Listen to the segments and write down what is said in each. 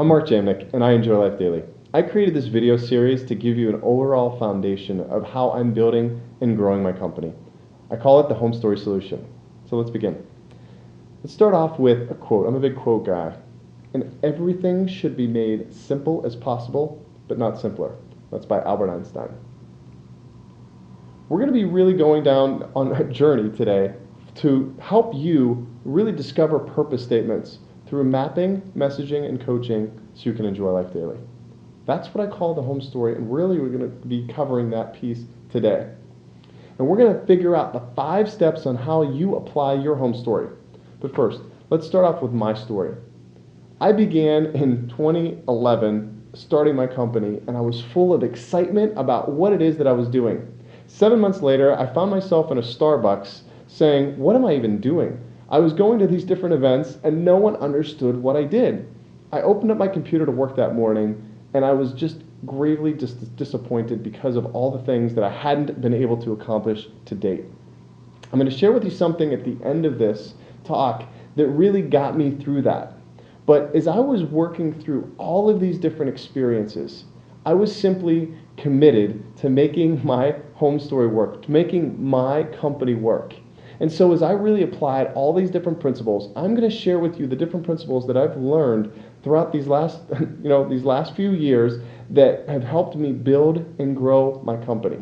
I'm Mark Jamnik, and I enjoy life daily. I created this video series to give you an overall foundation of how I'm building and growing my company. I call it the Home Story Solution. So let's begin. Let's start off with a quote. I'm a big quote guy. And everything should be made simple as possible, but not simpler. That's by Albert Einstein. We're going to be really going down on a journey today to help you really discover purpose statements through mapping, messaging, and coaching so you can enjoy life daily. That's what I call the home story, and really we're going to be covering that piece today. And we're going to figure out the 5 steps on how you apply your home story. But first, let's start off with my story. I began in 2011 starting my company, and I was full of excitement about what it is that I was doing. 7 months later, I found myself in a Starbucks saying, what am I even doing? I was going to these different events and no one understood what I did. I opened up my computer to work that morning and I was just gravely disappointed because of all the things that I hadn't been able to accomplish to date. I'm going to share with you something at the end of this talk that really got me through that. But as I was working through all of these different experiences, I was simply committed to making my home story work, to making my company work. And so as I really applied all these different principles, I'm going to share with you the different principles that I've learned throughout these last few years that have helped me build and grow my company.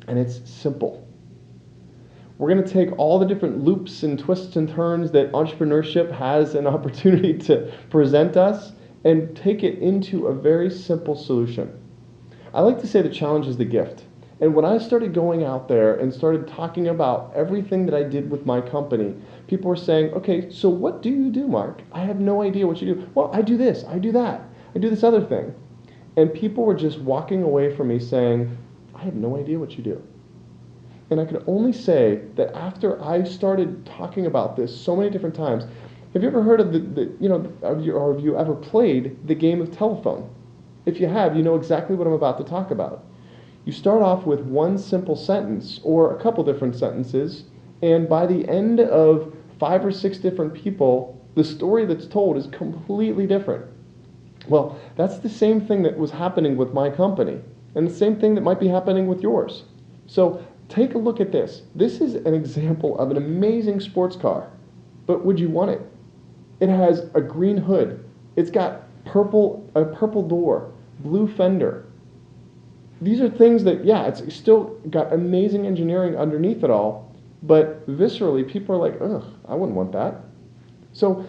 And it's simple. We're going to take all the different loops and twists and turns that entrepreneurship has an opportunity to present us and take it into a very simple solution. I like to say the challenge is the gift. And when I started going out there and started talking about everything that I did with my company, people were saying, okay, so what do you do, Mark? I have no idea what you do. Well, I do this, I do that, I do this other thing. And people were just walking away from me saying, I have no idea what you do. And I could only say that after I started talking about this so many different times, have you ever heard of or have you ever played the game of telephone? If you have, you know exactly what I'm about to talk about. You start off with one simple sentence or a couple different sentences, and by the end of 5 or 6 different people, the story that's told is completely different. Well, that's the same thing that was happening with my company, and the same thing that might be happening with yours. So take a look at this. This is an example of an amazing sports car, but would you want it? It has a green hood. It's got a purple door, blue fender. These are things that, yeah, it's still got amazing engineering underneath it all, but viscerally, people are like, ugh, I wouldn't want that. So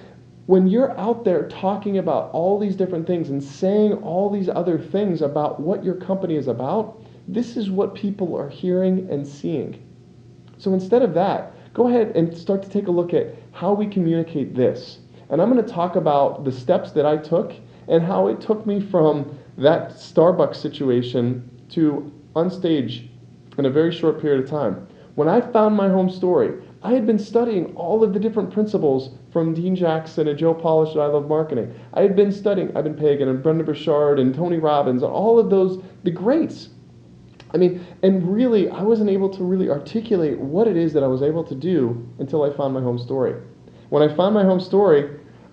when you're out there talking about all these different things and saying all these other things about what your company is about, this is what people are hearing and seeing. So instead of that, go ahead and start to take a look at how we communicate this. And I'm going to talk about the steps that I took and how it took me from that Starbucks situation to on stage in a very short period of time. When I found my home story, I had been studying all of the different principles from Dean Jackson and Joe Polish at I Love Marketing. I've been Pagan and Brendon Burchard and Tony Robbins and all of those, the greats. And really, I wasn't able to really articulate what it is that I was able to do until I found my home story. When I found my home story,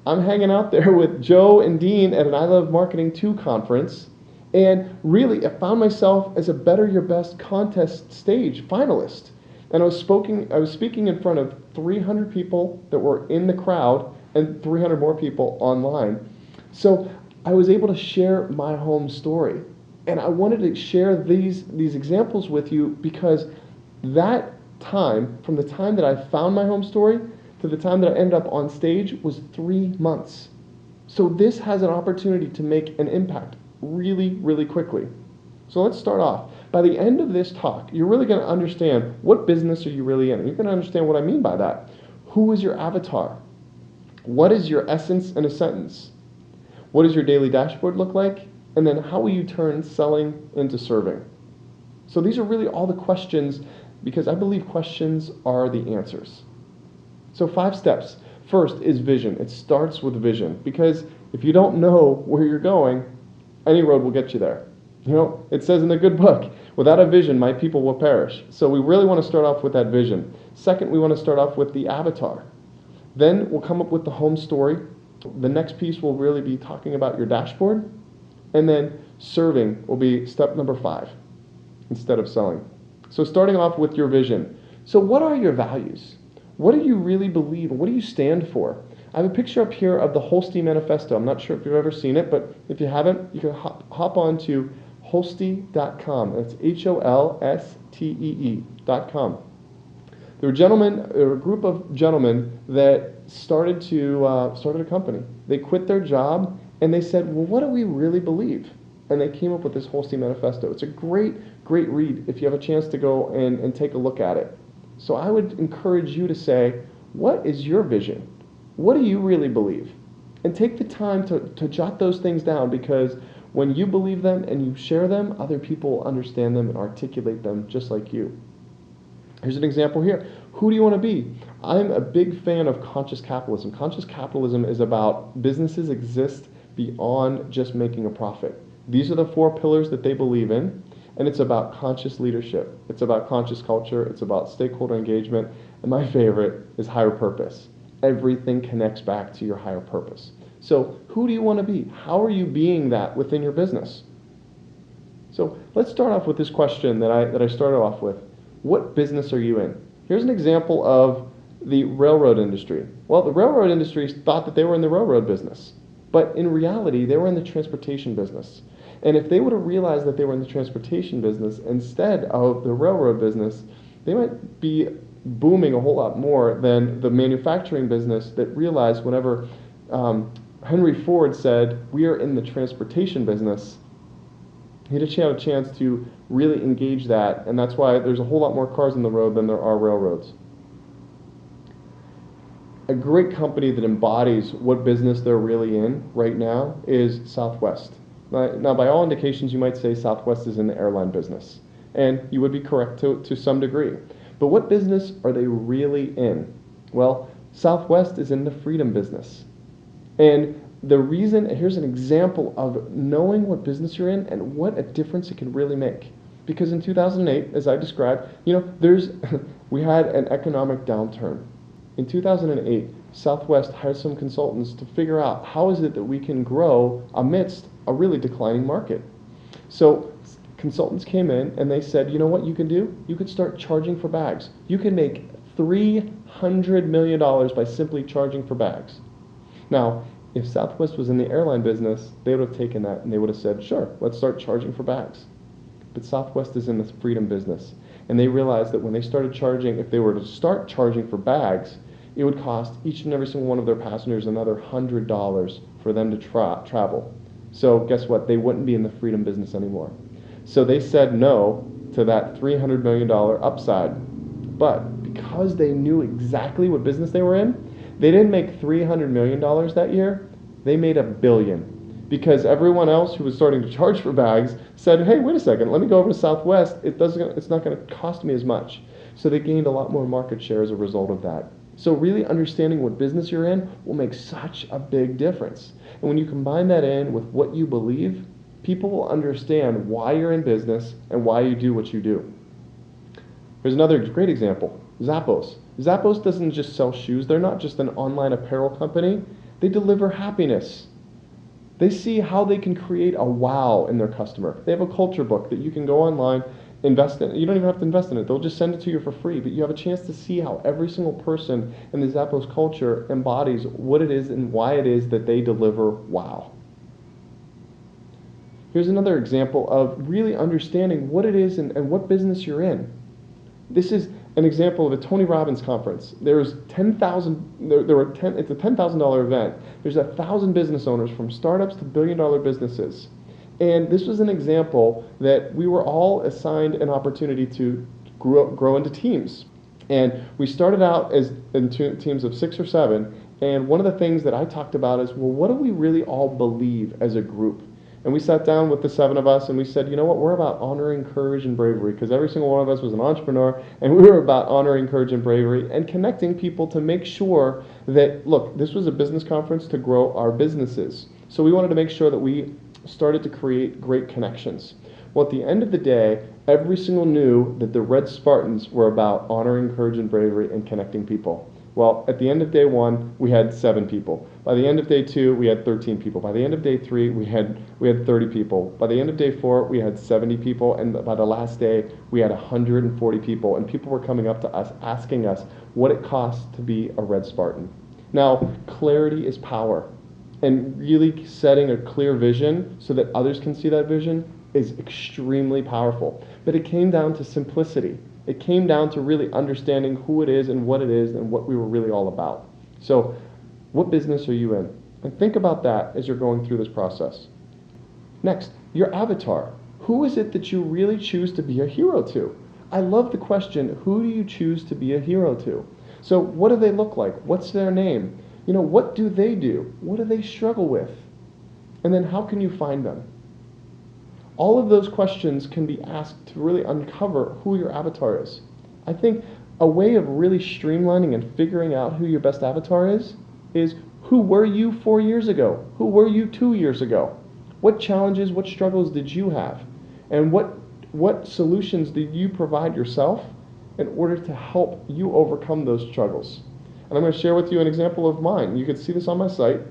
I'm hanging out there with Joe and Dean at an I Love Marketing 2 conference, and really, I found myself as a Better Your Best contest stage finalist. And I was speaking in front of 300 people that were in the crowd and 300 more people online. So I was able to share my home story. And I wanted to share these examples with you because that time, from the time that I found my home story to the time that I ended up on stage, was 3 months. So this has an opportunity to make an impact really, really quickly. So let's start off. By the end of this talk, you're really going to understand what business are you really in. You're going to understand what I mean by that. Who is your avatar? What is your essence in a sentence? What does your daily dashboard look like? And then how will you turn selling into serving? So these are really all the questions, because I believe questions are the answers. So 5 steps. First is vision. It starts with vision, because if you don't know where you're going, any road will get you there. You know, it says in the good book, without a vision, my people will perish. So we really want to start off with that vision. Second, we want to start off with the avatar. Then we'll come up with the home story. The next piece will really be talking about your dashboard. And then serving will be step number 5 instead of selling. So starting off with your vision. So what are your values? What do you really believe? What do you stand for? I have a picture up here of the Holstee Manifesto. I'm not sure if you've ever seen it, but if you haven't, you can hop on to Holstee.com. That's HOLSTEE.com. There were a group of gentlemen that started a company. They quit their job and they said, well, what do we really believe? And they came up with this Holstee Manifesto. It's a great read if you have a chance to go and take a look at it. So I would encourage you to say, what is your vision? What do you really believe? And take the time to jot those things down, because when you believe them and you share them, other people understand them and articulate them just like you. Here's an example here. Who do you want to be? I'm a big fan of conscious capitalism. Conscious capitalism is about businesses exist beyond just making a profit. These are the 4 pillars that they believe in, and it's about conscious leadership. It's about conscious culture. It's about stakeholder engagement, and my favorite is higher purpose. Everything connects back to your higher purpose. So who do you want to be? How are you being that within your business? So let's start off with this question that I started off with. What business are you in? Here's an example of the railroad industry. Well, the railroad industry thought that they were in the railroad business, but in reality, they were in the transportation business. And if they would have realized that they were in the transportation business instead of the railroad business, they might be booming a whole lot more than the manufacturing business that realized whenever Henry Ford said, we are in the transportation business, he had a chance to really engage that, and that's why there's a whole lot more cars on the road than there are railroads. A great company that embodies what business they're really in right now is Southwest. Now, by all indications, you might say Southwest is in the airline business, and you would be correct to some degree. But what business are they really in? Well, Southwest is in the freedom business. And the reason, here's an example of knowing what business you're in and what a difference it can really make. Because in 2008, as I described, we had an economic downturn. In 2008, Southwest hired some consultants to figure out how is it that we can grow amidst a really declining market. So consultants came in and they said, you know what you can do? You could start charging for bags. You can make $300 million by simply charging for bags. Now, if Southwest was in the airline business, they would have taken that and they would have said, sure, let's start charging for bags. But Southwest is in the freedom business. And they realized that when they started charging, if they were to start charging for bags, it would cost each and every single one of their passengers another $100 for them to travel. So guess what? They wouldn't be in the freedom business anymore. So they said no to that $300 million upside. But because they knew exactly what business they were in, they didn't make $300 million that year. They made $1 billion. Because everyone else who was starting to charge for bags said, hey, wait a second, let me go over to Southwest. It's not going to cost me as much. So they gained a lot more market share as a result of that. So really understanding what business you're in will make such a big difference. And when you combine that in with what you believe, people will understand why you're in business and why you do what you do. Here's another great example, Zappos. Zappos doesn't just sell shoes. They're not just an online apparel company. They deliver happiness. They see how they can create a wow in their customer. They have a culture book that you can go online, invest in. You don't even have to invest in it. They'll just send it to you for free, but you have a chance to see how every single person in the Zappos culture embodies what it is and why it is that they deliver wow. Here's another example of really understanding what it is and what business you're in. This is an example of a Tony Robbins conference. There's 10,000. It's a $10,000 event. There's 1,000 business owners from startups to billion-dollar businesses, and this was an example that we were all assigned an opportunity to grow into teams. And we started out as in teams of 6 or 7. And one of the things that I talked about is, well, what do we really all believe as a group? And we sat down with the 7 of us and we said, you know what, we're about honoring courage and bravery, because every single one of us was an entrepreneur, and we were about honoring courage and bravery and connecting people to make sure that, look, this was a business conference to grow our businesses. So we wanted to make sure that we started to create great connections. Well, at the end of the day, every single knew that the Red Spartans were about honoring courage and bravery and connecting people. Well, at the end of day 1, we had 7 people. By the end of day 2, we had 13 people. By the end of day 3, we had 30 people. By the end of day 4, we had 70 people, and by the last day, we had 140 people. And people were coming up to us asking us what it costs to be a Red Spartan. Now, clarity is power, and really setting a clear vision so that others can see that vision is extremely powerful. But it came down to simplicity. It came down to really understanding who it is and what we were really all about. So, what business are you in? And think about that as you're going through this process. Next, your avatar. Who is it that you really choose to be a hero to? I love the question, who do you choose to be a hero to? So what do they look like? What's their name? What do they do? What do they struggle with? And then how can you find them? All of those questions can be asked to really uncover who your avatar is. I think a way of really streamlining and figuring out who your best avatar is who were you 4 years ago? Who were you 2 years ago? What challenges, what struggles did you have? And what solutions did you provide yourself in order to help you overcome those struggles? And I'm going to share with you an example of mine. You can see this on my site.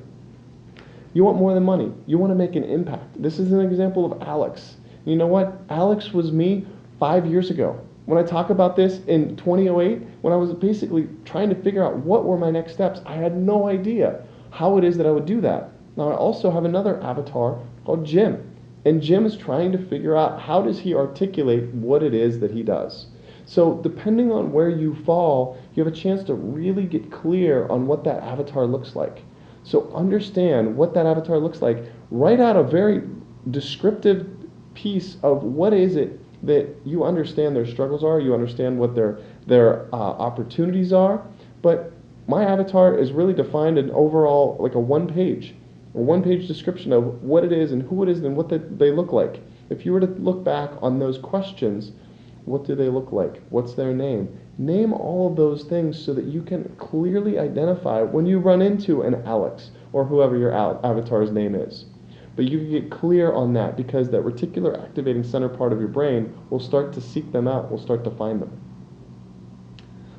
You want more than money. You want to make an impact. This is an example of Alex. You know what? Alex was me 5 years ago. When I talk about this in 2008, when I was basically trying to figure out what were my next steps, I had no idea how it is that I would do that. Now I also have another avatar called Jim. And Jim is trying to figure out how does he articulate what it is that he does. So depending on where you fall, you have a chance to really get clear on what that avatar looks like. So understand what that avatar looks like. Write out a very descriptive piece of what is it that you understand their struggles are, you understand what their opportunities are. But my avatar is really defined in overall like a one-page description of what it is and who it is and what they look like. If you were to look back on those questions, what do they look like? What's their name? Name all of those things so that you can clearly identify when you run into an Alex or whoever your avatar's name is. But you can get clear on that because that reticular activating center part of your brain will start to seek them out, will start to find them.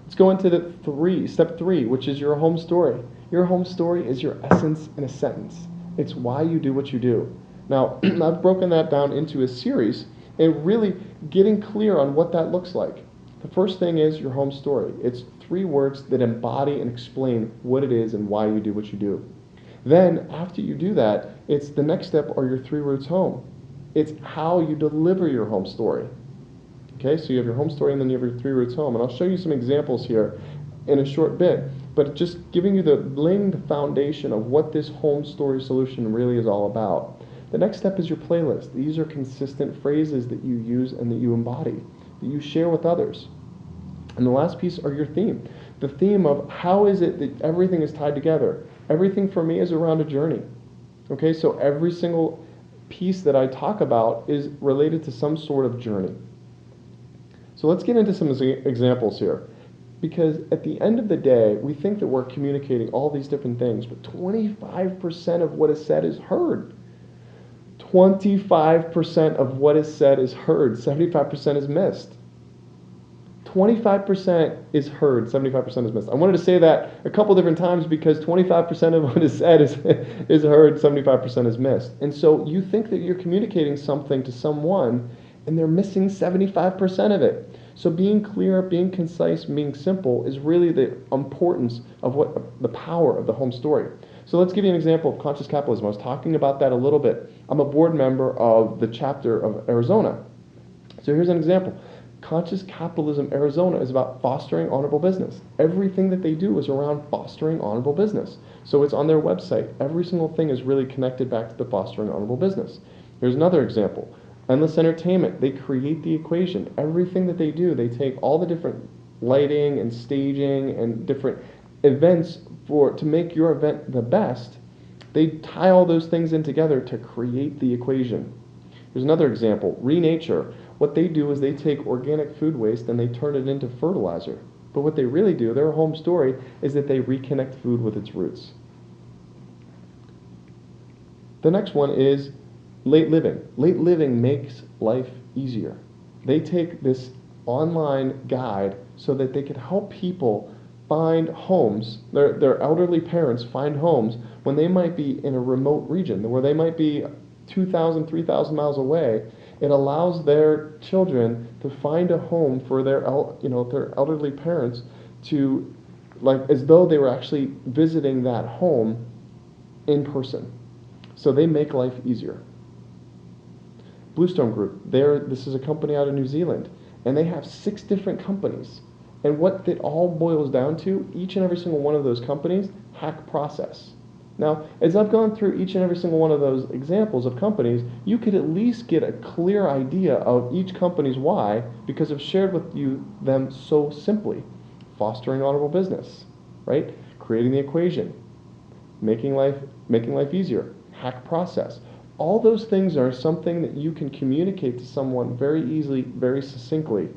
Let's go into step 3, which is your home story. Your home story is your essence in a sentence. It's why you do what you do. Now, I've broken that down into a series and really getting clear on what that looks like. The first thing is your home story. It's 3 words that embody and explain what it is and why you do what you do. Then, after you do that, it's the next step are your 3 roots home. It's how you deliver your home story. Okay, so you have your home story and then you have your 3 roots home. And I'll show you some examples here in a short bit, but just giving you laying the foundation of what this home story solution really is all about. The next step is your playlist. These are consistent phrases that you use and that you embody, that you share with others. And the last piece are your theme. The theme of how is it that everything is tied together. Everything for me is around a journey. Okay, so every single piece that I talk about is related to some sort of journey. So let's get into some examples here. Because at the end of the day, we think that we're communicating all these different things, but 25% of what is said is heard. 25% of what is said is heard. 75% is missed. 25% is heard, 75% is missed. I wanted to say that a couple different times because 25% of what is said is heard, 75% is missed. And so you think that you're communicating something to someone and they're missing 75% of it. So being clear, being concise, being simple is really the importance of the power of the home story. So let's give you an example of conscious capitalism. I was talking about that a little bit. I'm a board member of the chapter of Arizona. So here's an example. Conscious Capitalism Arizona is about fostering honorable business. Everything that they do is around fostering honorable business. So it's on their website. Every single thing is really connected back to the fostering honorable business. Here's another example. Endless Entertainment, they create the equation. Everything that they do, they take all the different lighting and staging and different events to make your event the best. They tie all those things in together to create the equation. Here's another example. Renature. What they do is they take organic food waste and they turn it into fertilizer. But what they really do, their home story, is that they reconnect food with its roots. The next one is Late Living. Late Living makes life easier. They take this online guide so that they can help people find homes, their elderly parents find homes when they might be in a remote region, where they might be 2,000, 3,000 miles away. It allows their children to find a home for their elderly parents to, like, as though they were actually visiting that home in person. So they make life easier. Bluestone Group, this is a company out of New Zealand, and they have 6 different companies. And what it all boils down to, each and every single one of those companies, hack process. Now, as I've gone through each and every single one of those examples of companies, you could at least get a clear idea of each company's why, because I've shared with you them so simply. Fostering honorable business, right? Creating the equation, making life easier, hack process. All those things are something that you can communicate to someone very easily, very succinctly.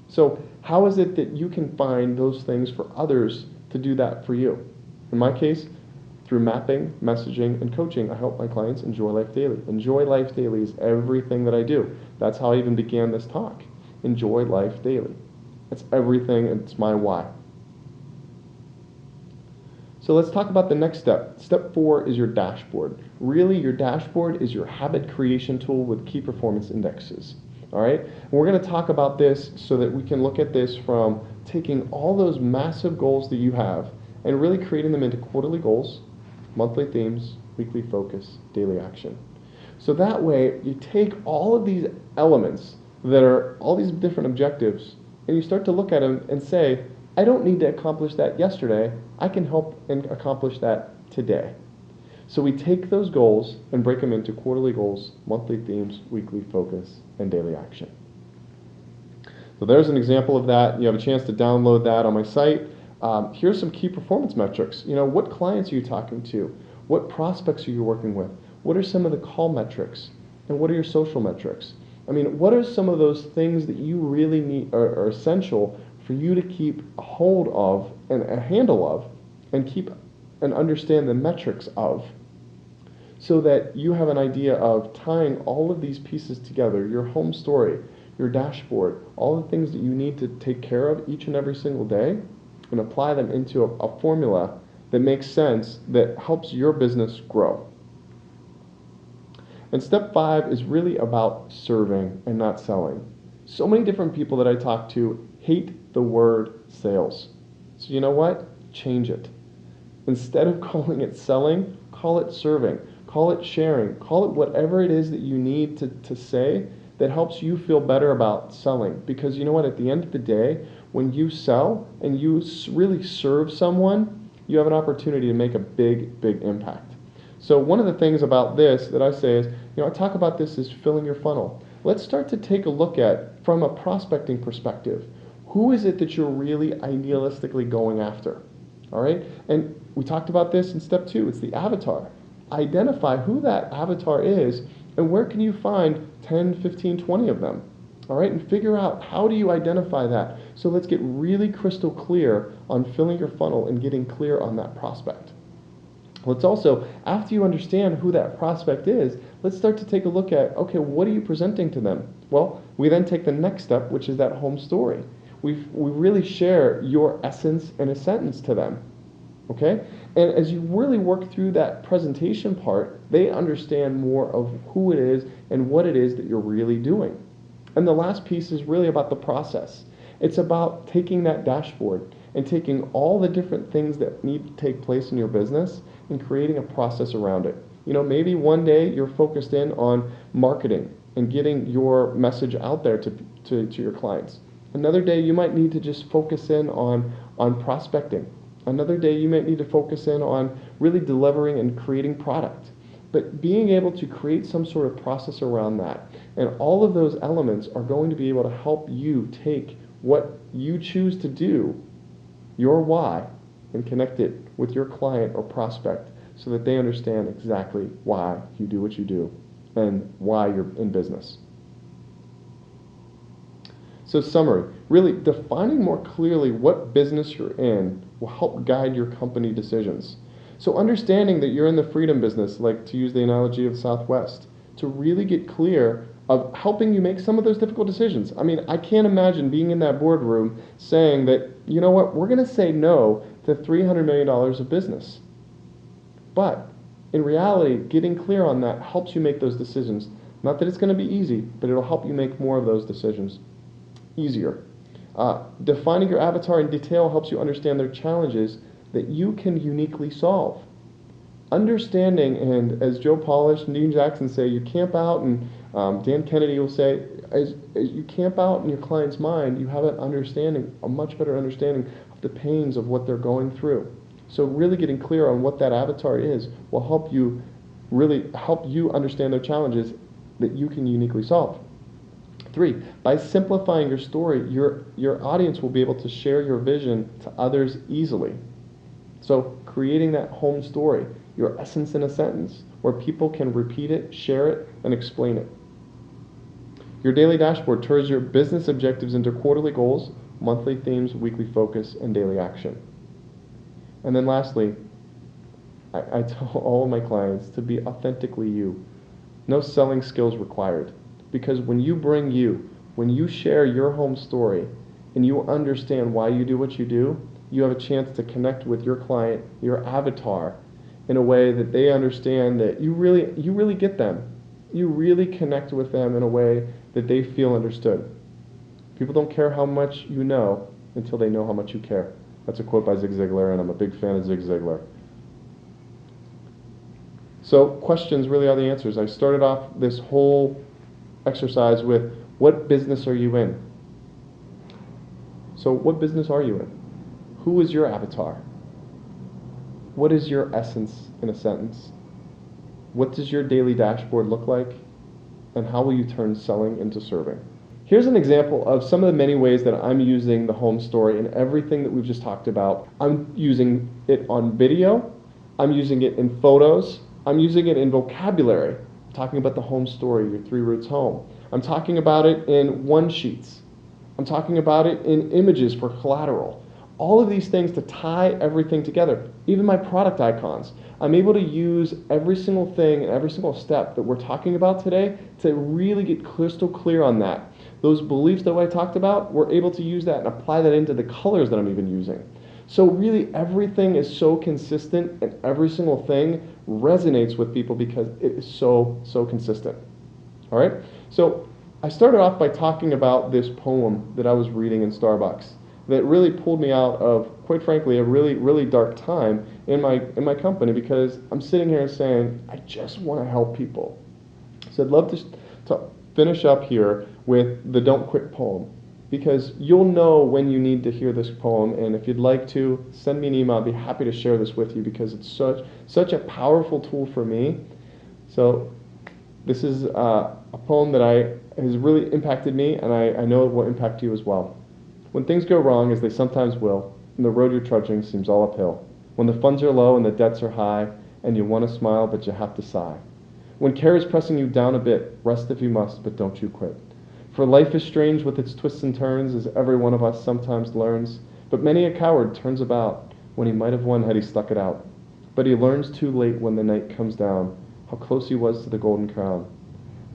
So how is it that you can find those things for others to do that for you? In my case, through mapping, messaging, and coaching, I help my clients enjoy life daily. Enjoy life daily is everything that I do. That's how I even began this talk. Enjoy life daily. It's everything, it's my why. So let's talk about the next step. Step 4 is your dashboard. Really, your dashboard is your habit creation tool with key performance indexes. All right? And we're going to talk about this so that we can look at this from taking all those massive goals that you have and really creating them into quarterly goals, monthly themes, weekly focus, daily action. So that way, you take all of these elements that are all these different objectives, and you start to look at them and say, I don't need to accomplish that yesterday. I can help and accomplish that today. So we take those goals and break them into quarterly goals, monthly themes, weekly focus, and daily action. So there's an example of that. You have a chance to download that on my site. Here's some key performance metrics. What clients are you talking to? What prospects are you working with? What are some of the call metrics? And what are your social metrics? What are some of those things that you really need are essential for you to keep a hold of and a handle of and keep and understand the metrics of, so that you have an idea of tying all of these pieces together, your home story, your dashboard, all the things that you need to take care of each and every single day, and apply them into a formula that makes sense, that helps your business grow. And step 5 is really about serving and not selling. So many different people that I talk to hate the word sales. So you know what? Change it. Instead of calling it selling, call it serving, call it sharing, call it whatever it is that you need to say that helps you feel better about selling. Because you know what? At the end of the day, when you sell and you really serve someone, you have an opportunity to make a big, big impact. So one of the things about this that I say is, I talk about this as filling your funnel. Let's start to take a look at, from a prospecting perspective, who is it that you're really idealistically going after? All right? And we talked about this in step 2. It's the avatar. Identify who that avatar is and where can you find 10, 15, 20 of them. All right? And figure out, how do you identify that? So let's get really crystal clear on filling your funnel and getting clear on that prospect. Let's also, after you understand who that prospect is, let's start to take a look at, okay, what are you presenting to them? Well, we then take the next step, which is that home story. We really share your essence in a sentence to them, okay? And as you really work through that presentation part, they understand more of who it is and what it is that you're really doing. And the last piece is really about the process. It's about taking that dashboard and taking all the different things that need to take place in your business and creating a process around it. Maybe one day you're focused in on marketing and getting your message out there to your clients. Another day you might need to just focus in on prospecting. Another day you might need to focus in on really delivering and creating product. But being able to create some sort of process around that, and all of those elements are going to be able to help you take what you choose to do, your why, and connect it with your client or prospect so that they understand exactly why you do what you do and why you're in business. So summary, really defining more clearly what business you're in will help guide your company decisions. So understanding that you're in the freedom business, like to use the analogy of Southwest, to really get clear of helping you make some of those difficult decisions. I mean, I can't imagine being in that boardroom saying that, you know what, we're going to say no to $300 million of business. But in reality, getting clear on that helps you make those decisions. Not that it's going to be easy, but it'll help you make more of those decisions easier. Defining your avatar in detail helps you understand their challenges that you can uniquely solve. Understanding, and as Joe Polish and Dean Jackson say, you camp out, and Dan Kennedy will say, as you camp out in your client's mind, you have an understanding, a much better understanding of the pains of what they're going through. So really getting clear on what that avatar is will help you understand their challenges that you can uniquely solve. 3, by simplifying your story, your audience will be able to share your vision to others easily. So creating that home story, your essence in a sentence, where people can repeat it, share it, and explain it. Your daily dashboard turns your business objectives into quarterly goals, monthly themes, weekly focus, and daily action. And then lastly, I tell all of my clients to be authentically you. No selling skills required. Because when you share your home story and you understand why you do what you do, you have a chance to connect with your client, your avatar, in a way that they understand that you really get them. You really connect with them in a way that they feel understood. People don't care how much you know until they know how much you care. That's a quote by Zig Ziglar, and I'm a big fan of Zig Ziglar. So questions really are the answers. I started off this whole exercise with, what business are you in? So what business are you in? Who is your avatar? What is your essence in a sentence? What does your daily dashboard look like? And how will you turn selling into serving? Here's an example of some of the many ways that I'm using the home story in everything that we've just talked about. I'm using it on video. I'm using it in photos. I'm using it in vocabulary. I'm talking about the home story, your 3 roots home. I'm talking about it in one-sheets. I'm talking about it in images for collateral. All of these things to tie everything together. Even my product icons. I'm able to use every single thing and every single step that we're talking about today to really get crystal clear on that. Those beliefs that I talked about, we're able to use that and apply that into the colors that I'm even using. So really everything is so consistent, and every single thing resonates with people because it is so consistent. All right? So I started off by talking about this poem that I was reading in Starbucks that really pulled me out of, quite frankly, a really dark time in my company, because I'm sitting here saying, I just want to help people. So I'd love to finish up here with the Don't Quit poem, because you'll know when you need to hear this poem, and if you'd like to, send me an email. I'd be happy to share this with you because it's such a powerful tool for me. So this is a poem that has really impacted me, and I know it will impact you as well. When things go wrong, as they sometimes will, and the road you're trudging seems all uphill, when the funds are low and the debts are high, and you want to smile but you have to sigh. When care is pressing you down a bit, rest if you must, but don't you quit. For life is strange with its twists and turns, as every one of us sometimes learns, but many a coward turns about when he might have won had he stuck it out. But he learns too late when the night comes down how close he was to the golden crown.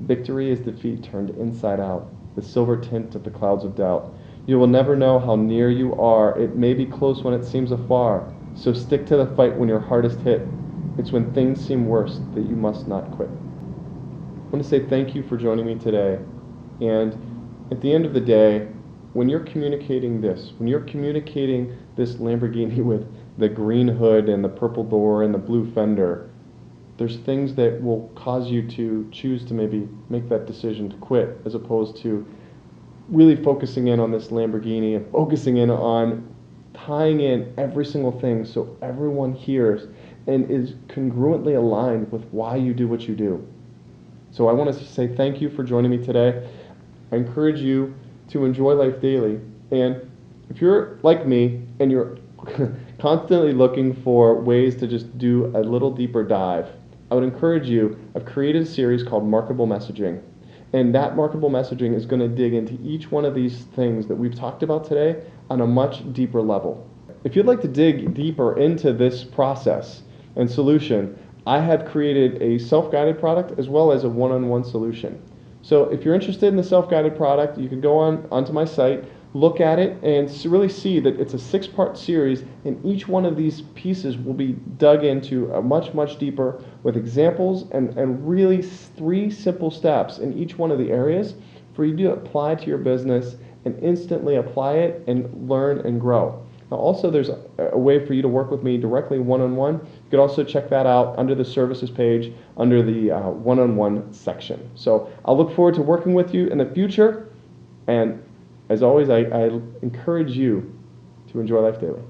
Victory is defeat turned inside out, the silver tint of the clouds of doubt. You will never know how near you are. It may be close when it seems afar. So stick to the fight when you're hardest hit. It's when things seem worst that you must not quit. I want to say thank you for joining me today. And at the end of the day, when you're communicating this Lamborghini with the green hood and the purple door and the blue fender, there's things that will cause you to choose to maybe make that decision to quit, as opposed to really focusing in on this Lamborghini and focusing in on tying in every single thing so everyone hears and is congruently aligned with why you do what you do. So I want to say thank you for joining me today. I encourage you to enjoy life daily. And if you're like me and you're constantly looking for ways to just do a little deeper dive, I would encourage you, I've created a series called Marketable Messaging. And that marketable messaging is going to dig into each one of these things that we've talked about today on a much deeper level. If you'd like to dig deeper into this process and solution, I have created a self-guided product as well as a one-on-one solution. So if you're interested in the self-guided product, you can go onto my site, look at it, and really see that it's a 6-part series, and each one of these pieces will be dug into a much deeper with examples and really 3 simple steps in each one of the areas for you to apply to your business and instantly apply it and learn and grow. Now also there's a way for you to work with me directly one-on-one. You could also check that out under the services page under the one-on-one section. So I'll look forward to working with you in the future, and as always I encourage you to enjoy life daily.